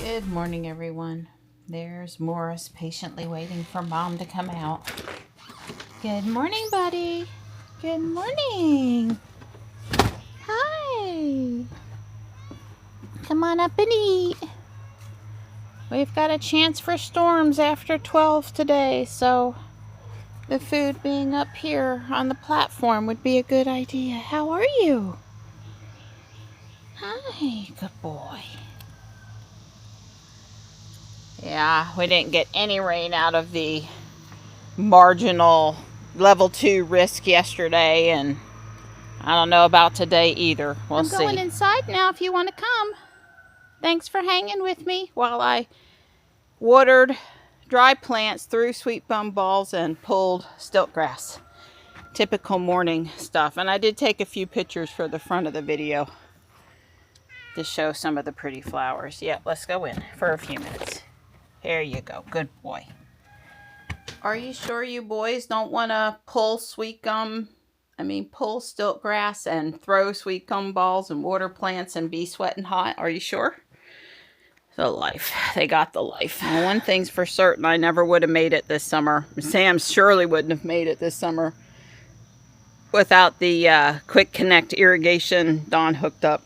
Good morning, everyone. There's Morris patiently waiting for Mom to come out. Good morning, buddy. Good morning. Hi. Come on up and eat. We've got a chance for storms after 12 today, so the food being up here on the platform would be a good idea. How are you? Hi, good boy. Yeah, we didn't get any rain out of the marginal level 2 risk yesterday, and I don't know about today either. We'll see. I'm going inside now if you want to come. Thanks for hanging with me while I watered dry plants, threw sweet bum balls, and pulled stilt grass. Typical morning stuff. And I did take a few pictures for the front of the video to show some of the pretty flowers. Yeah, let's go in for a few minutes. There you go. Good boy. Are you sure you boys don't want to pull pull stilt grass and throw sweet gum balls and water plants and be sweating hot? Are you sure? The life. They got the life. Well, one thing's for certain, I never would have made it this summer. Sam surely wouldn't have made it this summer without the quick connect irrigation Don hooked up.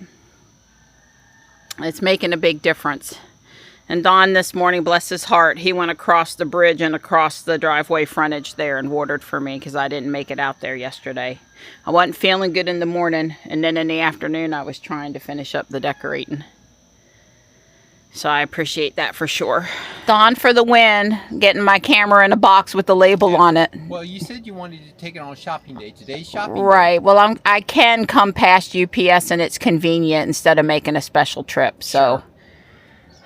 It's making a big difference. And Don this morning, bless his heart, he went across the bridge and across the driveway frontage there and watered for me because I didn't make it out there yesterday. I wasn't feeling good in the morning, and then in the afternoon I was trying to finish up the decorating. So I appreciate that for sure. Don for the win, getting my camera in a box with the label on it. Well, you said you wanted to take it on shopping day. Today's shopping day. Right. Well, I can come past UPS and it's convenient instead of making a special trip. So, sure.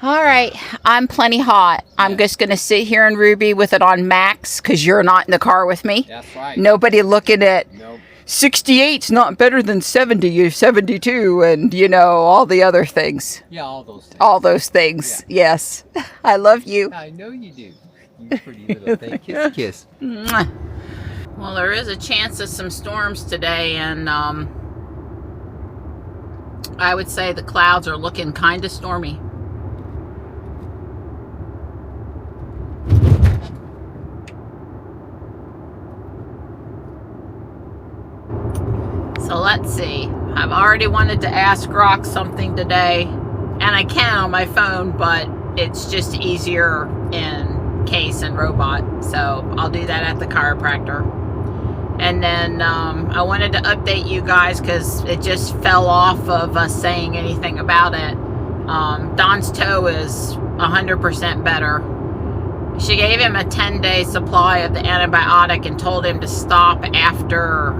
All right. I'm plenty hot. Yeah. I'm just going to sit here in Ruby with it on max because you're not in the car with me. That's right. Nobody looking at... Nope. 68's not better than 70 or 72 and, you know, all the other things. Yeah, all those things. All those things, yeah. Yes. I love you. I know you do. You pretty little thing. Kiss, kiss. Well, there is a chance of some storms today, and I would say the clouds are looking kind of stormy. So let's see. I've already wanted to ask Rock something today, and I can on my phone, but it's just easier in Case and Robot. So I'll do that at the chiropractor. And then I wanted to update you guys because it just fell off of us saying anything about it. Don's toe is 100% better. She gave him a 10-day supply of the antibiotic and told him to stop after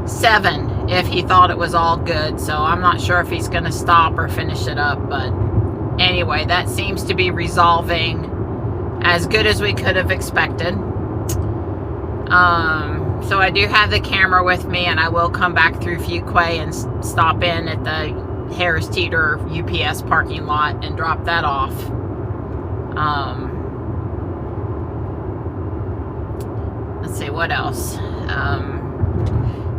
7 if he thought it was all good. So I'm not sure if he's going to stop or finish it up, but anyway, that seems to be resolving as good as we could have expected. So I do have the camera with me, and I will come back through Fuquay and stop in at the Harris Teeter UPS parking lot and drop that off. Let's see what else.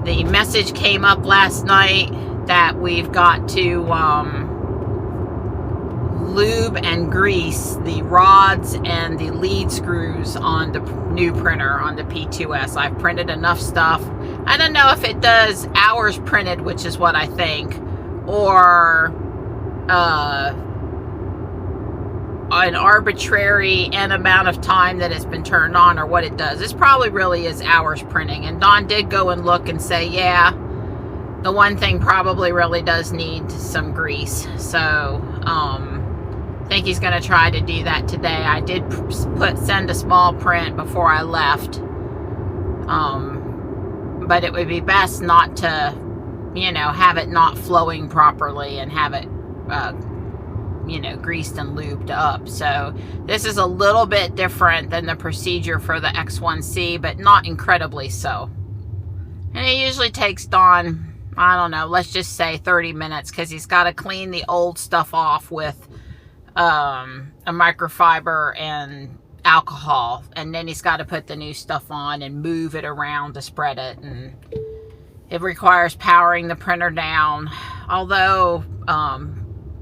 The message came up last night that we've got to lube and grease the rods and the lead screws on the new printer, on the P2S. I've printed enough stuff. I don't know if it does hours printed, which is what I think, or an arbitrary end amount of time that it's been turned on, or what it does. This probably really is hours printing. And Don did go and look and say, yeah, the one thing probably really does need some grease. So I think he's going to try to do that today. I did send a small print before I left, but it would be best not to, you know, have it not flowing properly and have it greased and lubed up. So this is a little bit different than the procedure for the X1C, but not incredibly so. And it usually takes Don, I don't know, let's just say 30 minutes, because he's got to clean the old stuff off with a microfiber and alcohol, and then he's got to put the new stuff on and move it around to spread it, and it requires powering the printer down. Although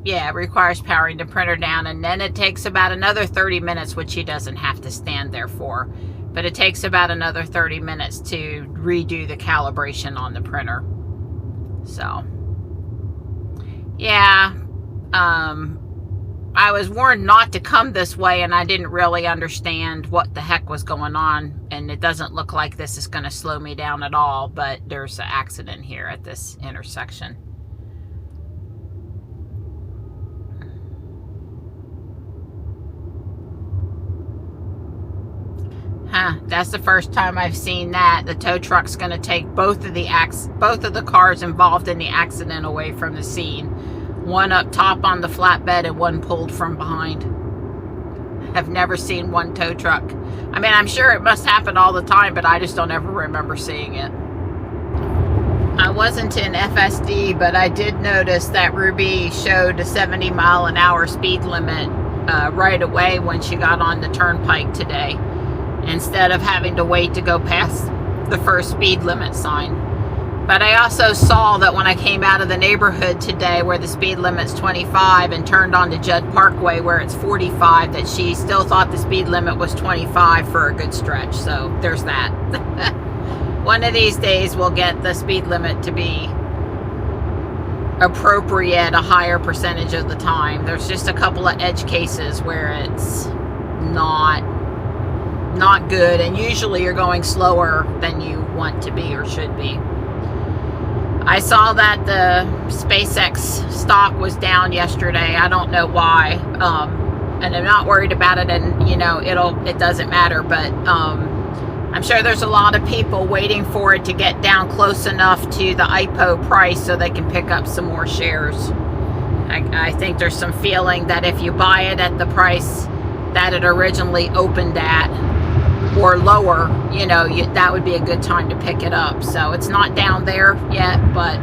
Yeah, it requires powering the printer down, and then it takes about another 30 minutes, which he doesn't have to stand there for. But it takes about another 30 minutes to redo the calibration on the printer. So, yeah, I was warned not to come this way, and I didn't really understand what the heck was going on. And it doesn't look like this is going to slow me down at all, but there's an accident here at this intersection. That's the first time I've seen that. The tow truck's going to take both of the cars involved in the accident away from the scene. One up top on the flatbed and one pulled from behind. I've never seen one tow truck. I mean, I'm sure it must happen all the time, but I just don't ever remember seeing it. I wasn't in FSD, but I did notice that Ruby showed a 70-mile-an-hour speed limit right away when she got on the turnpike today, instead of having to wait to go past the first speed limit sign. But I also saw that when I came out of the neighborhood today where the speed limit's 25 and turned onto Judd Parkway where it's 45, that she still thought the speed limit was 25 for a good stretch. So there's that. One of these days we'll get the speed limit to be appropriate a higher percentage of the time. There's just a couple of edge cases where it's not good, and usually you're going slower than you want to be or should be. I saw that the SpaceX stock was down yesterday. I don't know why, and I'm not worried about it, and it doesn't matter, but I'm sure there's a lot of people waiting for it to get down close enough to the IPO price so they can pick up some more shares. I think there's some feeling that if you buy it at the price that it originally opened at, or lower, that would be a good time to pick it up. So it's not down there yet, but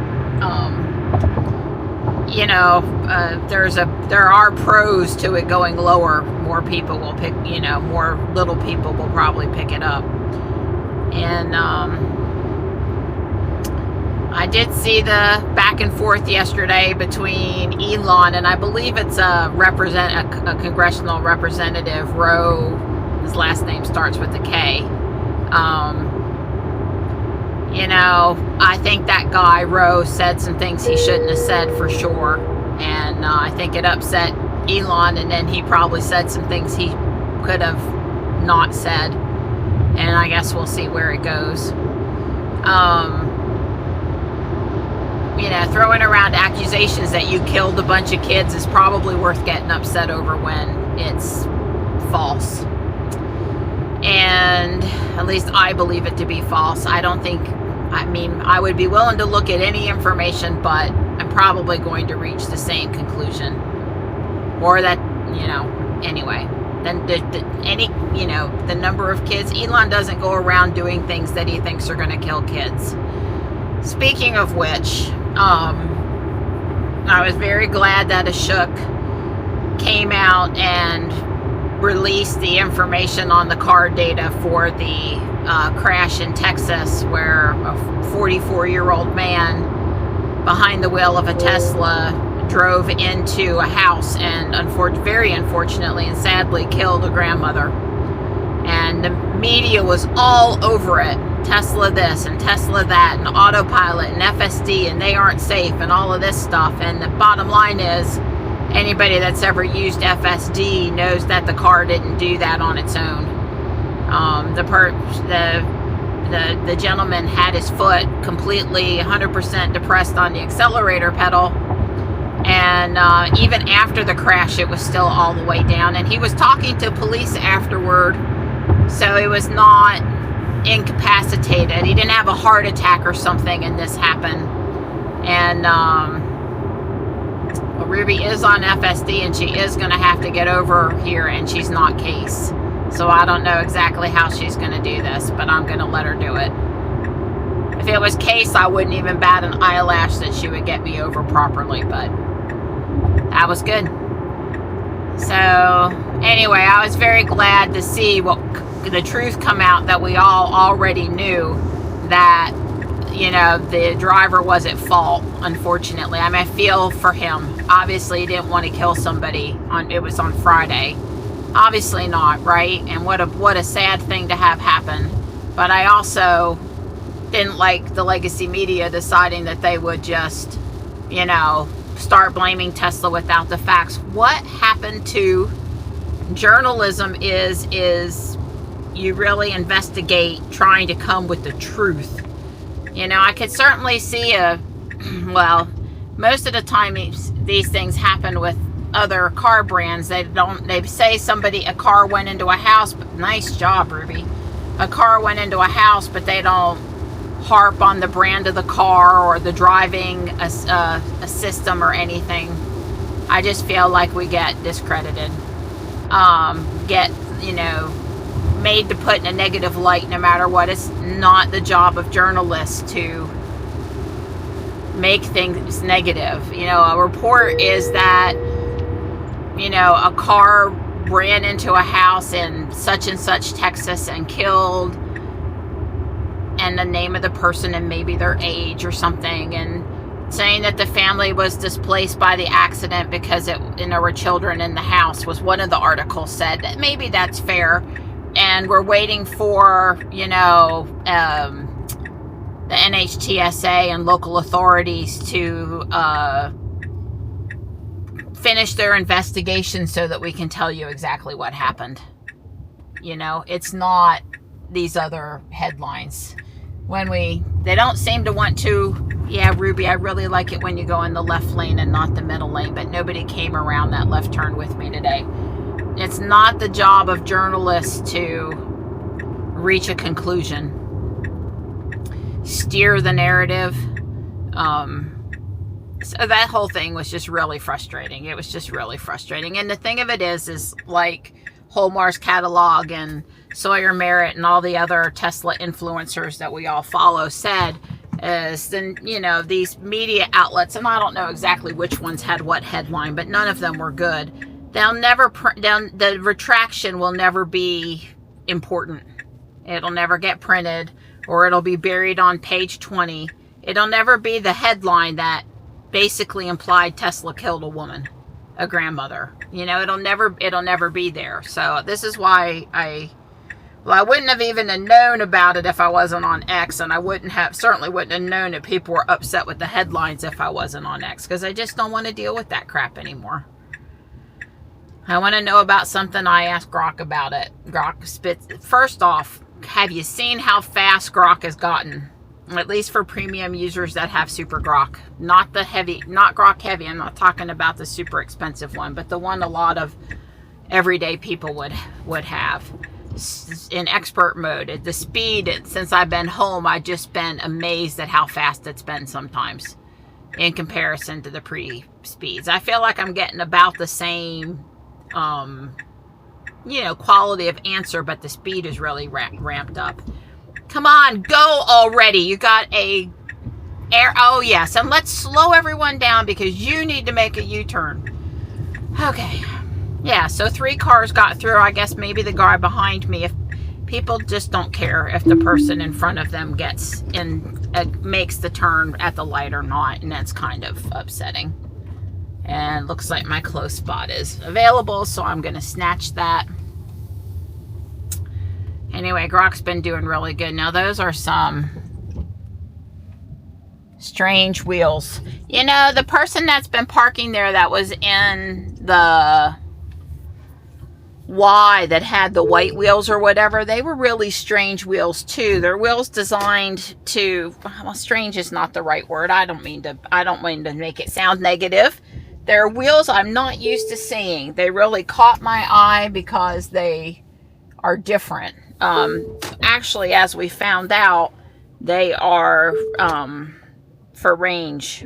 there are pros to it going lower. More people will pick, more little people will probably pick it up. And I did see the back and forth yesterday between Elon and I believe it's a congressional representative, Roe. His last name starts with a K. I think that guy, Roe, said some things he shouldn't have said for sure. And I think it upset Elon, and then he probably said some things he could have not said. And I guess we'll see where it goes. Throwing around accusations that you killed a bunch of kids is probably worth getting upset over when it's false. And at least I believe it to be false. I would be willing to look at any information, but I'm probably going to reach the same conclusion. Or that, anyway. Then the number of kids. Elon doesn't go around doing things that he thinks are going to kill kids. Speaking of which, I was very glad that Ashok came out and released the information on the car data for the crash in Texas, where a 44-year-old man behind the wheel of a Tesla drove into a house and very unfortunately and sadly killed a grandmother. And the media was all over it. Tesla this and Tesla that and autopilot and FSD and they aren't safe and all of this stuff. And the bottom line is, anybody that's ever used FSD knows that the car didn't do that on its own. The gentleman had his foot completely 100% depressed on the accelerator pedal, and even after the crash it was still all the way down, and he was talking to police afterward, so he was not incapacitated. He didn't have a heart attack or something and this happened. And Ruby is on FSD and she is going to have to get over here, and she's not Case. So I don't know exactly how she's going to do this, but I'm going to let her do it. If it was Case, I wouldn't even bat an eyelash that she would get me over properly, but that was good. So anyway, I was very glad to see the truth come out that we all already knew, that you know, the driver was at fault, unfortunately. I mean, I feel for him. Obviously, he didn't want to kill somebody. It was on Friday. Obviously not, right? And what a sad thing to have happen. But I also didn't like the legacy media deciding that they would just, you know, start blaming Tesla without the facts. What happened to journalism is you really investigate trying to come with the truth. You know, I could certainly see well, most of the time these things happen with other car brands. They say a car went into a house, but nice job, Ruby. A car went into a house, but they don't harp on the brand of the car or the driving a system or anything. I just feel like we get discredited, get, you know, made to put in a negative light no matter what. It's not the job of journalists to make things negative. You know, a report is that, you know, a car ran into a house in such and such Texas and killed, and the name of the person and maybe their age or something, and saying that the family was displaced by the accident because there were children in the house was one of the articles said. That maybe that's fair, and we're waiting for, you know, the NHTSA and local authorities to finish their investigation so that we can tell you exactly what happened. You know, it's not these other headlines. They don't seem to want to. Yeah, Ruby, I really like it when you go in the left lane and not the middle lane, but nobody came around that left turn with me today. It's not the job of journalists to reach a conclusion, steer the narrative. So that whole thing was just really frustrating. It was just really frustrating. And the thing of it is like Holmar's Catalog and Sawyer Merritt and all the other Tesla influencers that we all follow said, is then, you know, these media outlets, and I don't know exactly which ones had what headline, but none of them were good. The retraction will never be important. It'll never get printed, or it'll be buried on page 20. It'll never be the headline that basically implied Tesla killed a woman, a grandmother. You know, it'll never be there. So this is why I wouldn't have even known about it if I wasn't on X, and I certainly wouldn't have known that people were upset with the headlines if I wasn't on X, because I just don't want to deal with that crap anymore. I want to know about something, I ask Grok about it. Grok spits. First off, have you seen how fast Grok has gotten? At least for premium users that have Super Grok. Not the heavy, not Grok Heavy. I'm not talking about the super expensive one, but the one a lot of everyday people would have. In expert mode. The speed, since I've been home, I've just been amazed at how fast it's been sometimes in comparison to the pre-speeds. I feel like I'm getting about the same, you know, quality of answer, but the speed is really ramped up. Come on, go already. You got oh yes, and let's slow everyone down because you need to make a U-turn. Okay. Yeah, so 3 cars got through. I guess maybe the guy behind me, if people just don't care if the person in front of them gets in, makes the turn at the light or not, and that's kind of upsetting. And looks like my close spot is available, so I'm going to snatch that. Anyway, Grok's been doing really good. Now, those are some strange wheels. You know, the person that's been parking there that was in the Y that had the white wheels or whatever, they were really strange wheels too. They're wheels designed to, well, strange is not the right word. I don't mean to make it sound negative. They're wheels I'm not used to seeing. They really caught my eye because they are different. Actually, as we found out, they are for range.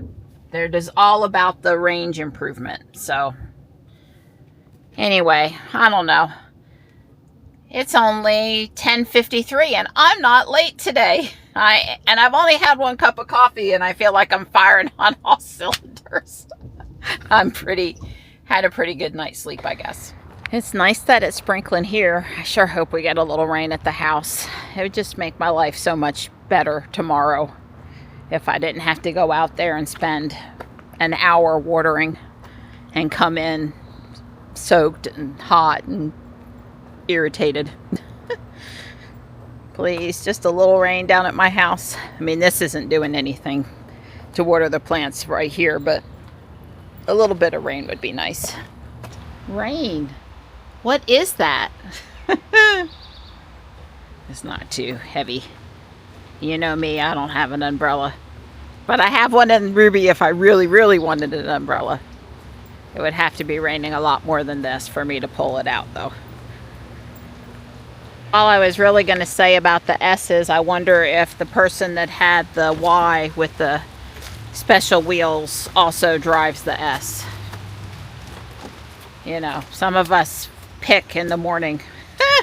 They're just all about the range improvement. So anyway, I don't know. It's only 10:53 and I'm not late today. I've only had 1 cup of coffee and I feel like I'm firing on all cylinders. Had a pretty good night's sleep, I guess. It's nice that it's sprinkling here. I sure hope we get a little rain at the house. It would just make my life so much better tomorrow. if I didn't have to go out there and spend an hour watering and come in soaked and hot and irritated. Please, just a little rain down at my house. I mean, this isn't doing anything to water the plants right here, but a little bit of rain would be nice. Rain. What is that? It's not too heavy. You know me, I don't have an umbrella. But I have one in Ruby if I really, really wanted an umbrella. It would have to be raining a lot more than this for me to pull it out, though. All I was really going to say about the S is I wonder if the person that had the Y with the special wheels also drives the S. You know, some of us pick in the morning.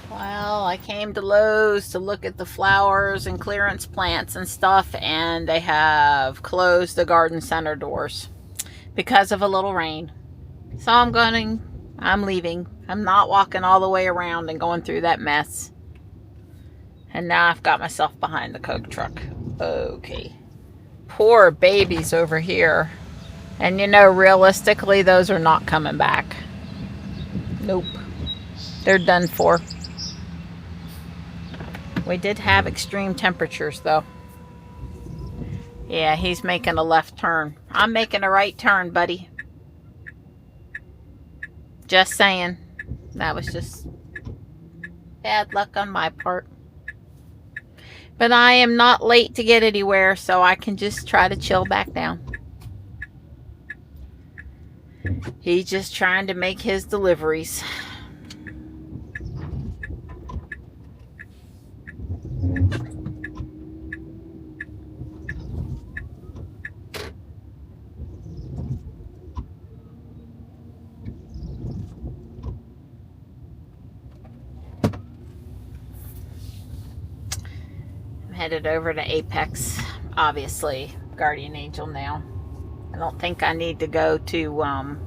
Well, I came to Lowe's to look at the flowers and clearance plants and stuff, and they have closed the garden center doors because of a little rain. So I'm leaving. I'm not walking all the way around and going through that mess. And now I've got myself behind the Coke truck. Okay. Poor babies over here. And you know, realistically, those are not coming back. Nope. They're done for. We did have extreme temperatures, though. Yeah, he's making a left turn. I'm making a right turn, buddy. Just saying. That was just bad luck on my part. But I am not late to get anywhere, so I can just try to chill back down. He's just trying to make his deliveries. Headed over to Apex, obviously Guardian Angel now. I don't think I need to go to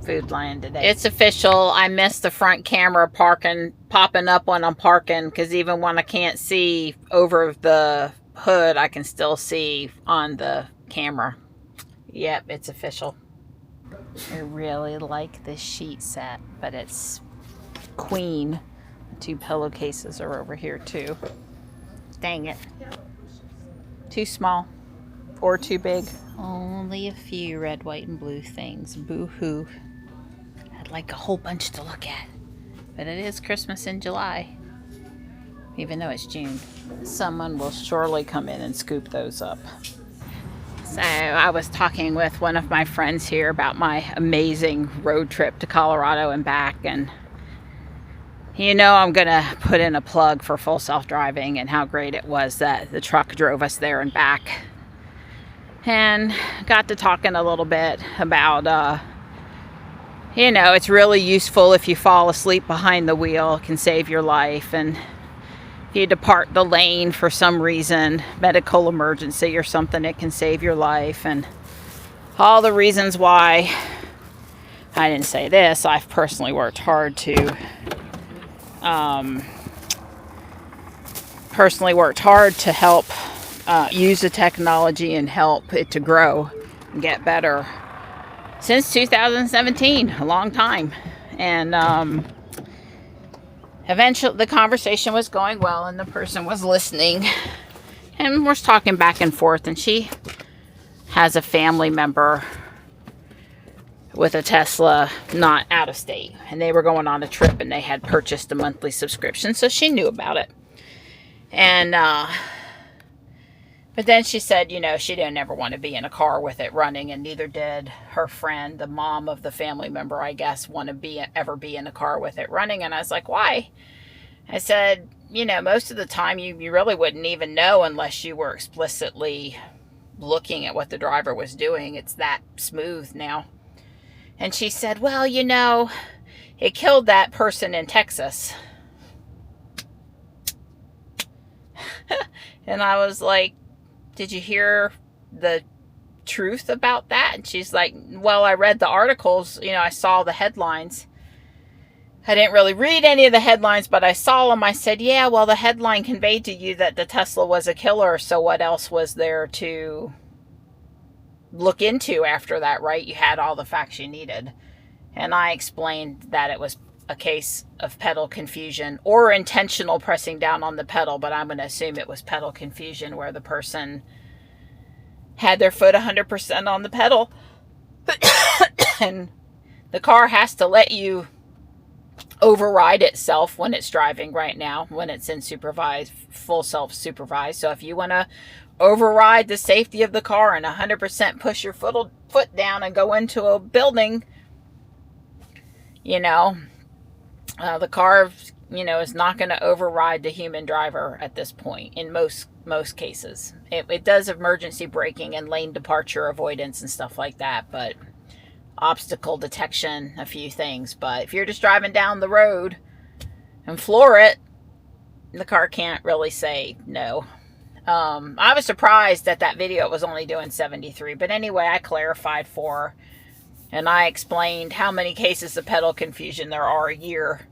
Food Lion today. It's official. I missed the front camera popping up when I'm parking, because even when I can't see over the hood, I can still see on the camera. Yep, it's official. I really like this sheet set, but it's queen. Two pillowcases are over here too. Dang it. Too small or too big. Only a few red, white, and blue things. Boo-hoo. I'd like a whole bunch to look at. But it is Christmas in July. Even though it's June. Someone will surely come in and scoop those up. So I was talking with one of my friends here about my amazing road trip to Colorado and back, and you know, I'm going to put in a plug for Full Self-Driving and how great it was that the truck drove us there and back. And got to talking a little bit about, you know, it's really useful if you fall asleep behind the wheel. It can save your life. And if you depart the lane for some reason, medical emergency or something, it can save your life. And all the reasons why. I didn't say this. I've personally worked hard to help use the technology and help it to grow and get better since 2017, a long time. And eventually the conversation was going well and the person was listening and we're talking back and forth, and she has a family member with a Tesla, not out of state, and they were going on a trip and they had purchased a monthly subscription, so she knew about it. And but then she said, you know, she didn't ever want to be in a car with it running, and neither did her friend, the mom of the family member, I guess, want to ever be in a car with it running. And I was like, why? I said, you know, most of the time you really wouldn't even know unless you were explicitly looking at what the driver was doing. It's that smooth now. And she said, well, you know, it killed that person in Texas. And I was like, did you hear the truth about that? And she's like, well, I read the articles, you know, I saw the headlines. I didn't really read any of the headlines, but I saw them. I said, yeah, well, the headline conveyed to you that the Tesla was a killer, so what else was there to look into after that, right? You had all the facts you needed. And I explained that it was a case of pedal confusion or intentional pressing down on the pedal, but I'm going to assume it was pedal confusion where the person had their foot 100% on the pedal. And the car has to let you override itself when it's driving right now, when it's in supervised, full self-supervised. So if you want to override the safety of the car and 100% push your foot down and go into a building, you know, the car, you know, is not going to override the human driver at this point in most cases. It does emergency braking and lane departure avoidance and stuff like that, but obstacle detection, a few things. But if you're just driving down the road and floor it, the car can't really say no. I was surprised that video was only doing 73, but anyway, I clarified for her, and I explained how many cases of pedal confusion there are a year.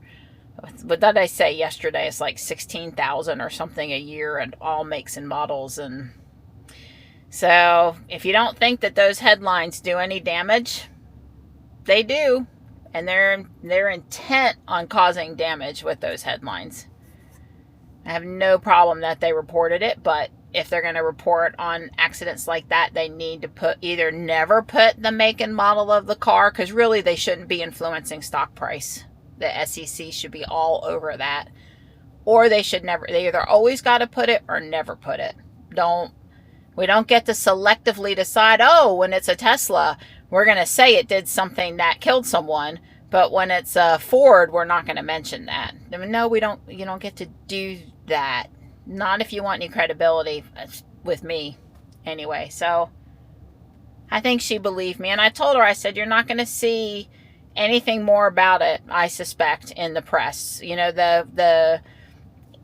What did I say yesterday? It's like 16,000 or something a year, and all makes and models. And so if you don't think that those headlines do any damage, they do, and they're intent on causing damage with those headlines. I have no problem that they reported it, but if they're going to report on accidents like that, they need to either never put the make and model of the car, because really they shouldn't be influencing stock price. The SEC should be all over that. Or they either always got to put it or never put it. We don't get to selectively decide, oh, when it's a Tesla, we're going to say it did something that killed someone, but when it's a Ford, we're not going to mention that. I mean, no, you don't get to do that. Not if you want any credibility with me. Anyway, so I think she believed me. And I told her, I said, you're not going to see anything more about it, I suspect, in the press. You know, the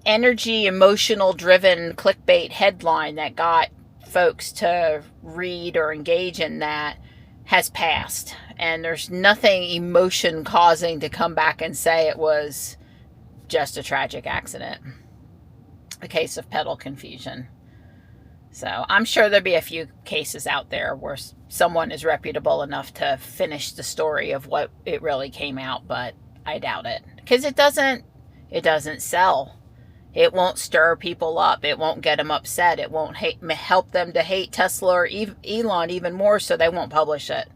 energy, emotional driven clickbait headline that got folks to read or engage in that has passed. And there's nothing emotion causing to come back and say it was just a tragic accident. A case of pedal confusion. So I'm sure there'll be a few cases out there where someone is reputable enough to finish the story of what it really came out, but I doubt it. Because it doesn't sell. It won't stir people up. It won't get them upset. It won't help them to hate Tesla or Elon even more, so they won't publish it.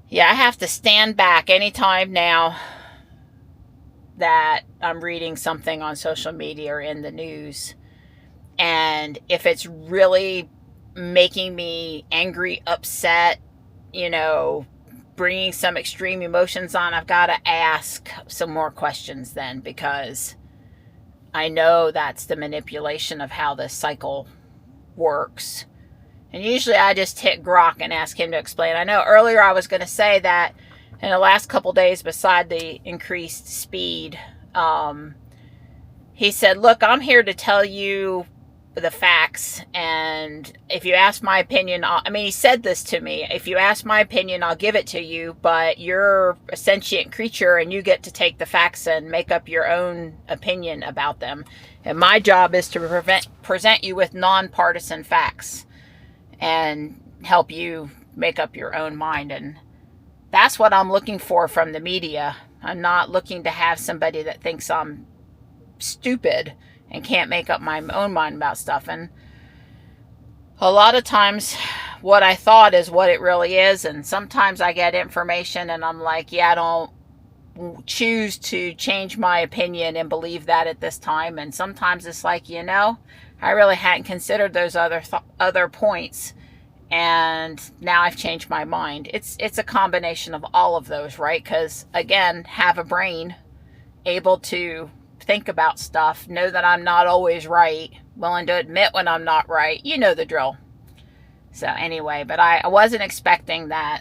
Yeah, I have to stand back anytime now that I'm reading something on social media or in the news. And if it's really making me angry, upset, you know, bringing some extreme emotions on, I've got to ask some more questions then, because I know that's the manipulation of how this cycle works. And usually I just hit Grok and ask him to explain. I know earlier I was going to say that in the last couple days, beside the increased speed, he said, look, I'm here to tell you the facts, and if you ask my opinion, he said this to me, if you ask my opinion, I'll give it to you, but you're a sentient creature and you get to take the facts and make up your own opinion about them. And my job is to present you with nonpartisan facts and help you make up your own mind. And that's what I'm looking for from the media. I'm not looking to have somebody that thinks I'm stupid and can't make up my own mind about stuff. And a lot of times what I thought is what it really is. And sometimes I get information and I'm like, yeah, I don't choose to change my opinion and believe that at this time. And sometimes it's like, you know, I really hadn't considered those other points. And now I've changed my mind. It's a combination of all of those, right? Because again, have a brain, able to think about stuff, know that I'm not always right, willing to admit when I'm not right. You know the drill. So anyway, but I wasn't expecting that.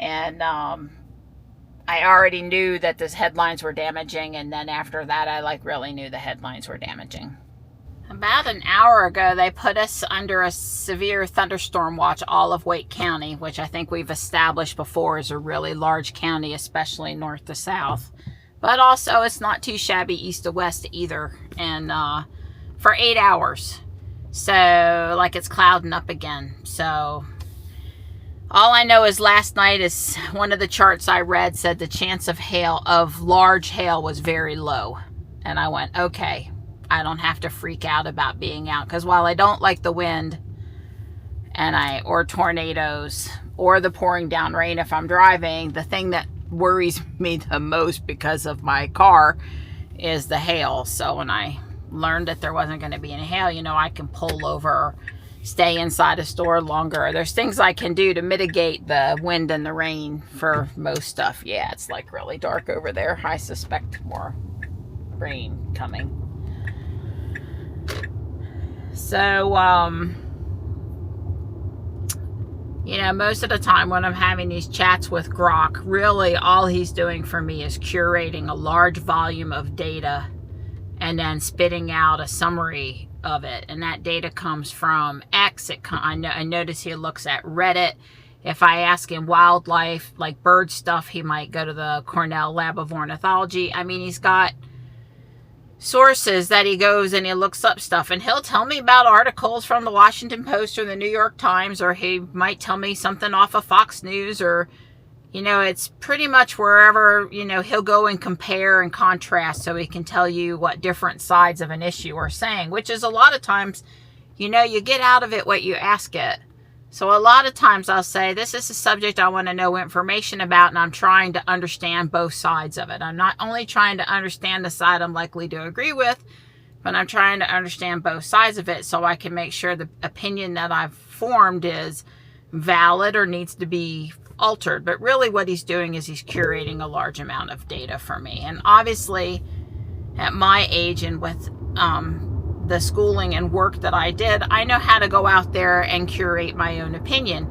And I already knew that those headlines were damaging. And then after that, I really knew the headlines were damaging. About an hour ago, they put us under a severe thunderstorm watch all of Wake County, which I think we've established before is a really large county, especially north to south. But also, it's not too shabby east to west either. And for 8 hours. So, like, it's clouding up again. So, all I know is last night is one of the charts I read said the chance of hail, of large hail, was very low. And I went, okay, I don't have to freak out about being out. Because while I don't like the wind or tornadoes or the pouring down rain if I'm driving, the thing that worries me the most because of my car is the hail. So when I learned that there wasn't going to be any hail, you know, I can pull over, stay inside a store longer. There's things I can do to mitigate the wind and the rain for most stuff. Yeah, it's like really dark over there. I suspect more rain coming. So, you know, most of the time when I'm having these chats with Grok, really all he's doing for me is curating a large volume of data and then spitting out a summary of it. And that data comes from X. I notice he looks at Reddit. If I ask him wildlife, like bird stuff, he might go to the Cornell Lab of Ornithology. I mean, he's got sources that he goes and he looks up stuff, and he'll tell me about articles from the Washington Post or the New York Times, or he might tell me something off of Fox News, or, you know, it's pretty much wherever, you know, he'll go and compare and contrast so he can tell you what different sides of an issue are saying, which is a lot of times, you know, you get out of it what you ask it. So a lot of times I'll say, this is a subject I want to know information about, and I'm trying to understand both sides of it. I'm not only trying to understand the side I'm likely to agree with, but I'm trying to understand both sides of it so I can make sure the opinion that I've formed is valid or needs to be altered. But really what he's doing is he's curating a large amount of data for me. And obviously at my age and with the schooling and work that I did, I know how to go out there and curate my own opinion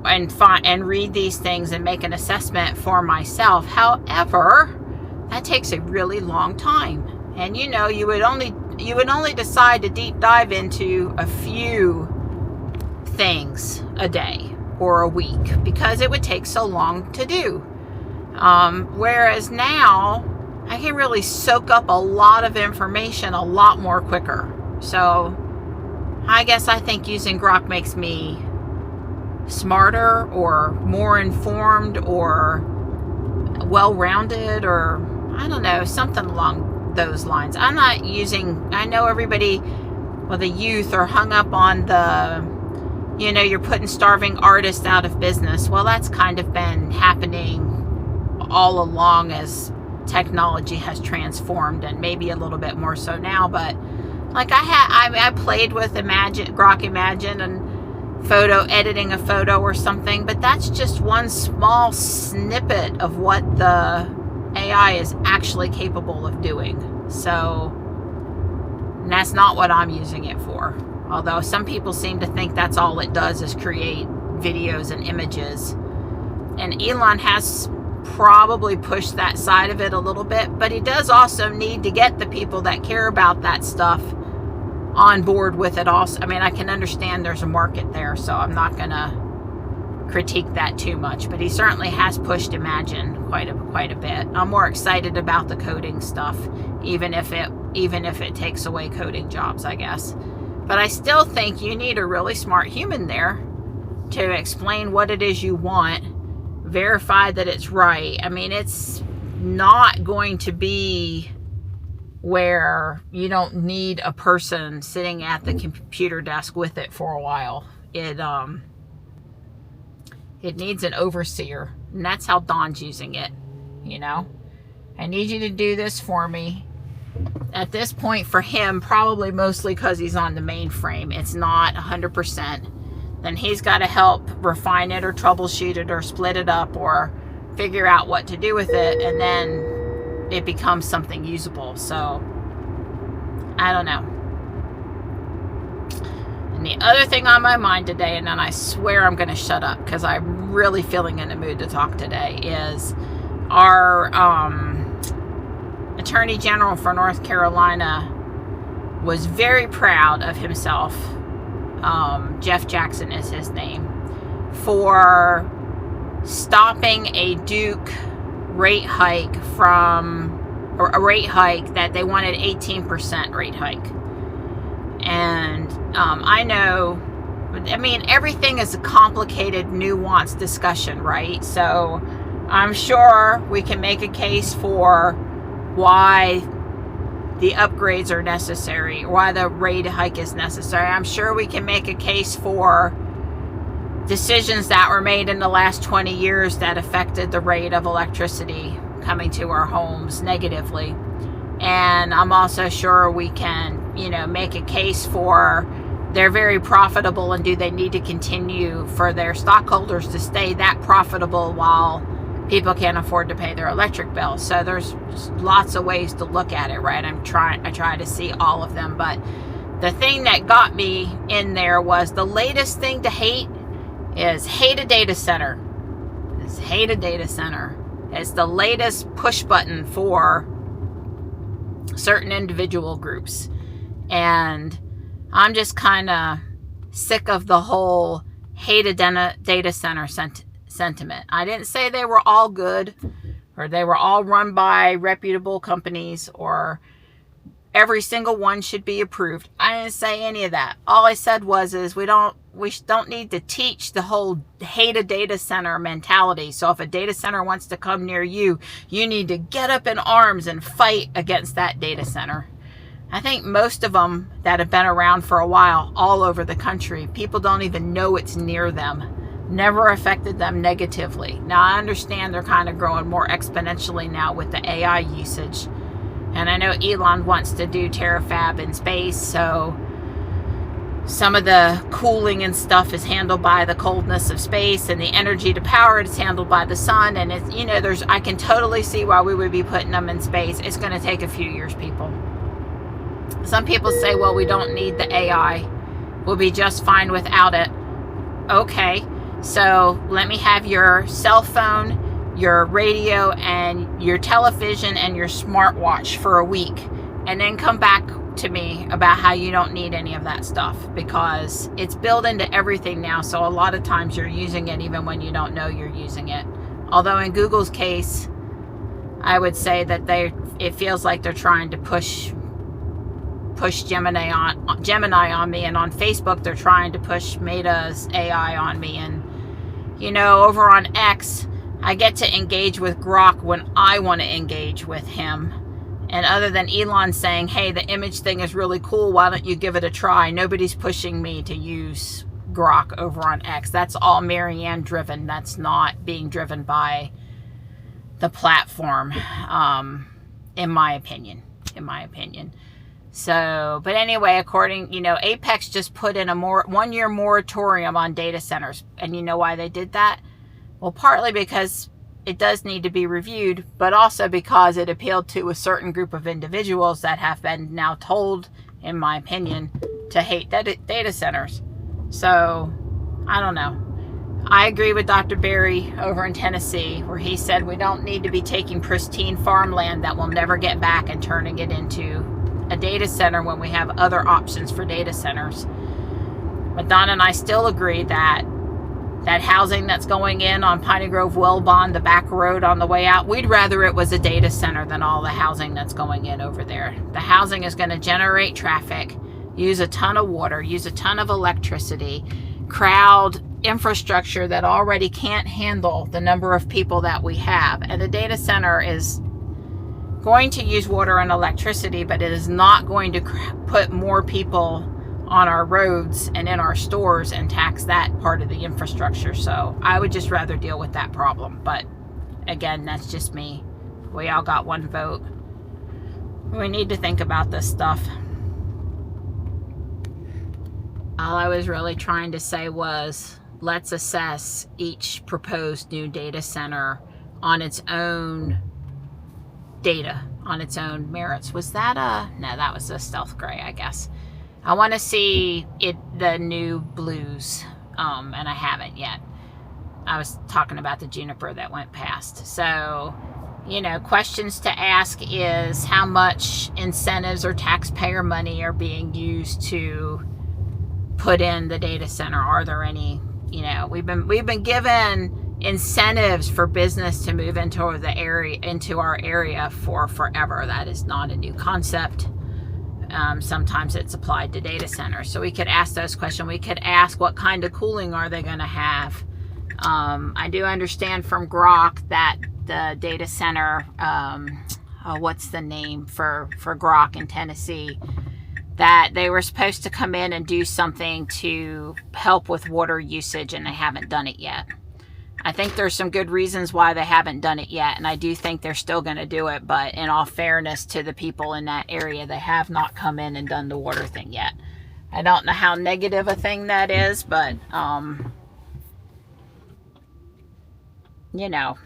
and read these things and make an assessment for myself. However, that takes a really long time. And you know, you would only decide to deep dive into a few things a day or a week because it would take so long to do. Whereas now I can really soak up a lot of information a lot more quicker. So I guess I think using Grok makes me smarter or more informed or well-rounded, or I don't know, something along those lines. I know everybody, well, the youth are hung up on the, you know, you're putting starving artists out of business. Well, that's kind of been happening all along as technology has transformed, and maybe a little bit more so now. But like I played with Grok Imagine and editing a photo or something, but that's just one small snippet of what the AI is actually capable of doing. So, and that's not what I'm using it for. Although some people seem to think that's all it does is create videos and images. And Elon has probably push that side of it a little bit, but he does also need to get the people that care about that stuff on board with it also. I mean, I can understand there's a market there, so I'm not gonna critique that too much, but he certainly has pushed Imagine quite a bit. I'm more excited about the coding stuff, even if it takes away coding jobs, I guess. But I still think you need a really smart human there to explain what it is you want, verify that it's right. I mean, it's not going to be where you don't need a person sitting at the computer desk with it for a while. It needs an overseer, and that's how Don's using it. You know, I need you to do this for me. At this point, for him, probably mostly because he's on the mainframe, it's not 100%. Then he's got to help refine it or troubleshoot it or split it up or figure out what to do with it, and then it becomes something usable. So I don't know. And the other thing on my mind today, and then I swear I'm going to shut up because I'm really feeling in the mood to talk today, is our Attorney General for North Carolina was very proud of himself. Jeff Jackson is his name, for stopping a Duke rate hike or a rate hike that they wanted 18% rate hike. And I know, I mean, everything is a complicated, nuanced discussion, right? So I'm sure we can make a case for why the upgrades are necessary, why the rate hike is necessary. I'm sure we can make a case for decisions that were made in the last 20 years that affected the rate of electricity coming to our homes negatively. And I'm also sure we can, you know, make a case for they're very profitable, and do they need to continue for their stockholders to stay that profitable while people can't afford to pay their electric bill. So there's lots of ways to look at it, right? I try to see all of them, but the thing that got me in there was the latest thing to hate is hate a data center. It's hate a data center. It's the latest push button for certain individual groups. And I'm just kind of sick of the whole hate a data center sentiment. I didn't say they were all good, or they were all run by reputable companies, or every single one should be approved. I didn't say any of that. All I said was we don't need to teach the whole hate a data center mentality. So if a data center wants to come near you, you need to get up in arms and fight against that data center. I think most of them that have been around for a while all over the country, people don't even know it's near them. Never affected them negatively. Now I understand they're kind of growing more exponentially now with the AI usage. And I know Elon wants to do terafab in space, so some of the cooling and stuff is handled by the coldness of space, and the energy to power it is handled by the sun. And it's, you know, I can totally see why we would be putting them in space. It's going to take a few years, people. Some people say, well, we don't need the AI. We'll be just fine without it. Okay, so let me have your cell phone, your radio, and your television, and your smartwatch for a week, and then come back to me about how you don't need any of that stuff, because it's built into everything now. So a lot of times you're using it even when you don't know you're using it. Although in Google's case, I would say that it feels like they're trying to push Gemini on me, and on Facebook they're trying to push Meta's AI on me. And you know, over on X, I get to engage with Grok when I want to engage with him. And other than Elon saying, hey, the image thing is really cool, why don't you give it a try? Nobody's pushing me to use Grok over on X. That's all Marianne driven. That's not being driven by the platform, in my opinion. So, but anyway, Apex just put in a 1-year moratorium on data centers. And you know why they did that? Well, partly because it does need to be reviewed, but also because it appealed to a certain group of individuals that have been now told, in my opinion, to hate data centers. So, I don't know. I agree with Dr. Berry over in Tennessee, where he said we don't need to be taking pristine farmland that we'll never get back and turning it into a data center when we have other options for data centers. But Don and I still agree that housing that's going in on Piney Grove Wilbon, the back road on the way out, we'd rather it was a data center than all the housing that's going in over there. The housing is going to generate traffic, use a ton of water, use a ton of electricity, crowd infrastructure that already can't handle the number of people that we have. And the data center is going to use water and electricity, but it is not going to put more people on our roads and in our stores and tax that part of the infrastructure. So I would just rather deal with that problem. But again, that's just me. We all got one vote. We need to think about this stuff. All I was really trying to say was, let's assess each proposed new data center on its own data, on its own merits. Was that no, that was a stealth gray, I guess. I want to see the new blues, and I haven't yet. I was talking about the juniper that went past. So you know, questions to ask is how much incentives or taxpayer money are being used to put in the data center. Are there any, you know, we've been given incentives for business to move into our area for forever. That is not a new concept. Sometimes it's applied to data centers. So we could ask those questions. We could ask what kind of cooling are they going to have. I do understand from Grok that the data center, what's the name for Grok in Tennessee, that they were supposed to come in and do something to help with water usage, and they haven't done it yet. I think there's some good reasons why they haven't done it yet, and I do think they're still going to do it, but in all fairness to the people in that area, they have not come in and done the water thing yet. I don't know how negative a thing that is, but, you know,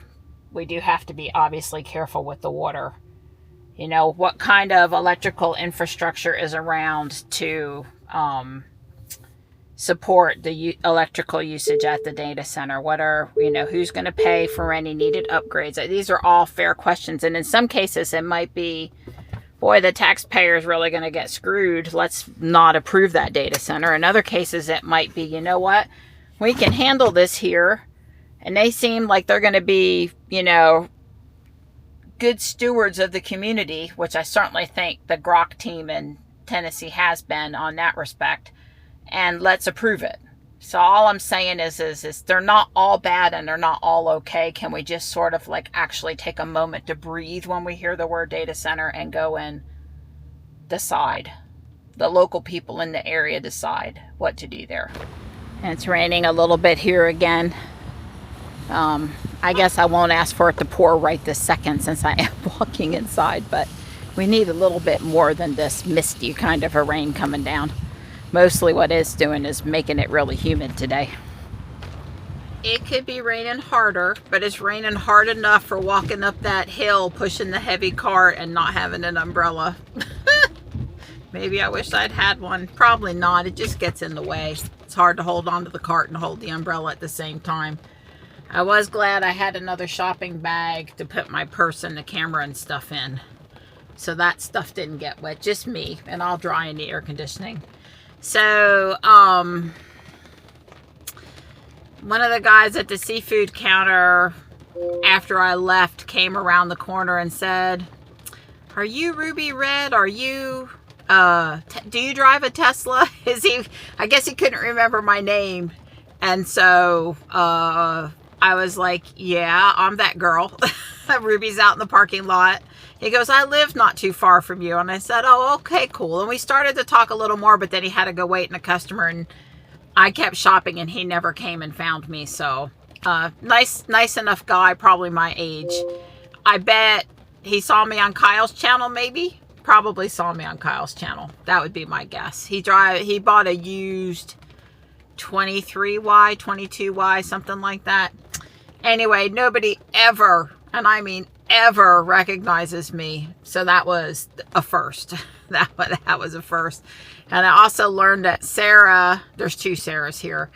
we do have to be obviously careful with the water. You know, what kind of electrical infrastructure is around to support the electrical usage at the data center? What are, you know, who's going to pay for any needed upgrades? These are all fair questions. And in some cases, it might be, boy, the taxpayer is really going to get screwed. Let's not approve that data center. In other cases, it might be, you know what, we can handle this here. And they seem like they're going to be, you know, good stewards of the community, which I certainly think the Grok team in Tennessee has been on that respect. And let's approve it. So all I'm saying is they're not all bad and they're not all okay. Can we just sort of like actually take a moment to breathe when we hear the word data center and go and decide? The local people in the area decide what to do there. And it's raining a little bit here again. I guess I won't ask for it to pour right this second since I am walking inside, but we need a little bit more than this misty kind of a rain coming down. Mostly what it's doing is making it really humid today. It could be raining harder, but it's raining hard enough for walking up that hill, pushing the heavy cart and not having an umbrella. Maybe I wish I'd had one. Probably not. It just gets in the way. It's hard to hold onto the cart and hold the umbrella at the same time. I was glad I had another shopping bag to put my purse and the camera and stuff in. So that stuff didn't get wet. Just me. And I'll dry in the air conditioning. So, one of the guys at the seafood counter, after I left, came around the corner and said, "Are you Ruby Red? Are you, do you drive a Tesla?" I guess he couldn't remember my name. And so, I was like, "Yeah, I'm that girl." Ruby's out in the parking lot. He goes, "I live not too far from you." And I said, "Oh, okay, cool." And we started to talk a little more, but then he had to go wait in a customer, and I kept shopping, and he never came and found me. So, nice enough guy, probably my age. I bet he saw me on Kyle's channel, maybe. Probably saw me on Kyle's channel. That would be my guess. He bought a used 23Y, 22Y, something like that. Anyway, nobody ever, and I mean ever, recognizes me. So that was a first. That was a first. And I also learned that Sarah, there's two Sarahs here.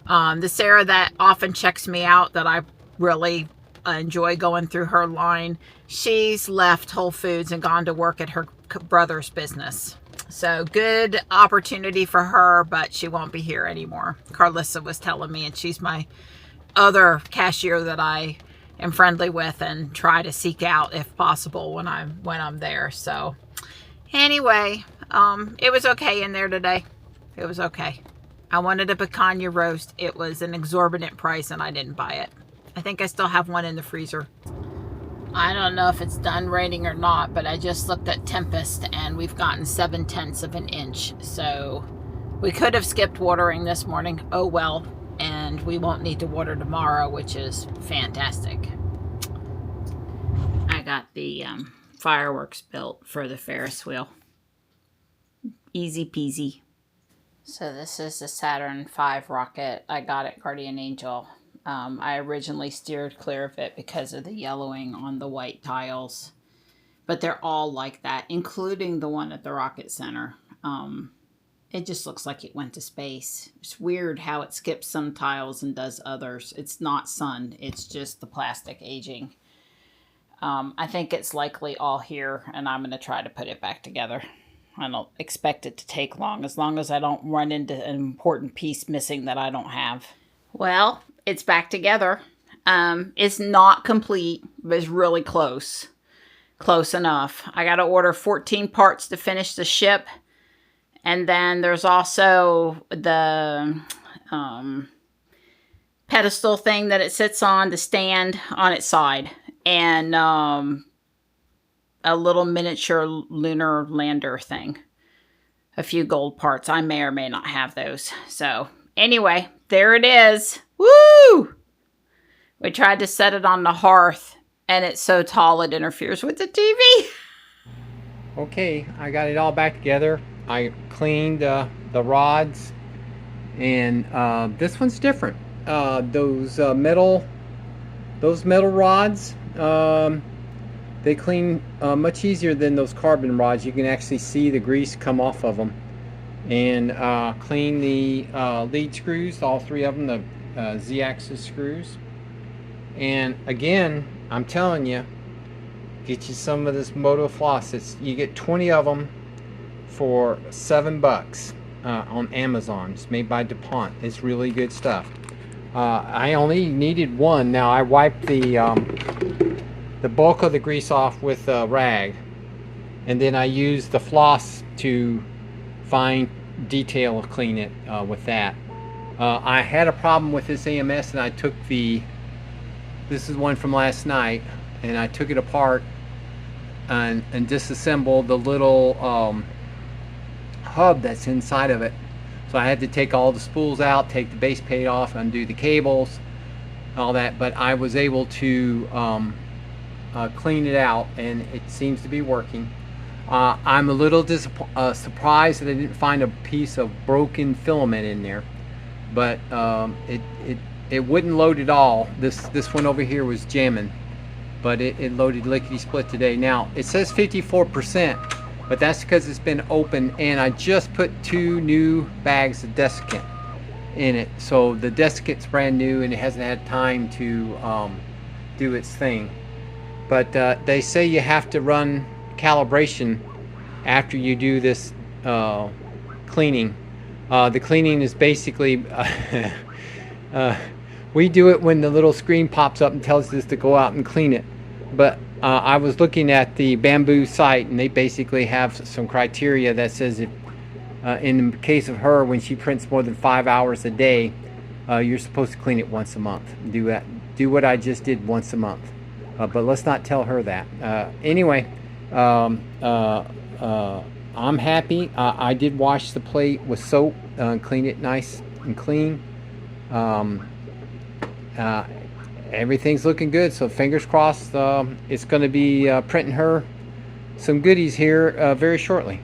The Sarah that often checks me out, that I really enjoy going through her line, she's left Whole Foods and gone to work at her brother's business. So good opportunity for her, but she won't be here anymore. Carlissa was telling me, and she's my other cashier that I am friendly with and try to seek out if possible when I'm there. So anyway, it was okay in there today. It was okay. I wanted a picanha roast. It was an exorbitant price and I didn't buy it. I think I still have one in the freezer. I don't know if it's done raining or not, but I just looked at Tempest and we've gotten 7/10 of an inch. So we could have skipped watering this morning. Oh well. And we won't need to water tomorrow, which is fantastic. I got the fireworks built for the Ferris wheel. Easy peasy. So this is the Saturn V rocket I got at Guardian Angel. I originally steered clear of it because of the yellowing on the white tiles. But they're all like that, including the one at the Rocket Center. It just looks like it went to space. It's weird how it skips some tiles and does others. It's not sun. It's just the plastic aging. I think it's likely all here, and I'm going to try to put it back together. I don't expect it to take long as I don't run into an important piece missing that I don't have. Well, it's back together. It's not complete, but it's really close. Close enough. I got to order 14 parts to finish the ship. And then there's also the pedestal thing that it sits on, the stand on its side. And a little miniature lunar lander thing. A few gold parts. I may or may not have those. So, anyway, there it is. Woo! We tried to set it on the hearth, and it's so tall it interferes with the TV. Okay, I got it all back together. I cleaned the rods, and this one's different. Those metal rods, they clean much easier than those carbon rods. You can actually see the grease come off of them. And clean the lead screws, all three of them, the Z-axis screws. And again, I'm telling you, get you some of this Moto floss. You get 20 of them for $7 on Amazon. It's made by DuPont. It's really good stuff. I only needed one. Now I wiped the bulk of the grease off with a rag, and then I used the floss to fine detail clean it with that. I had a problem with this AMS, and I took this is one from last night, and I took it apart and disassembled the little hub that's inside of it. So I had to take all the spools out, take the base plate off, undo the cables, all that, but I was able to clean it out, and it seems to be working. I'm a little surprised that I didn't find a piece of broken filament in there, but it wouldn't load at all. This one over here was jamming, but it loaded lickety split today. Now it says 54%, but that's because it's been open, and I just put 2 new bags of desiccant in it, so the desiccant's brand new and it hasn't had time to do its thing. But they say you have to run calibration after you do this cleaning. The cleaning is basically we do it when the little screen pops up and tells us to go out and clean it, but I was looking at the Bamboo site, and they basically have some criteria that says if in the case of her, when she prints more than 5 hours a day, you're supposed to clean it once a month. Do what I just did once a month, but let's not tell her that. Anyway, I'm happy. I did wash the plate with soap, clean it nice and clean. Everything's looking good, so fingers crossed it's going to be printing her some goodies here very shortly.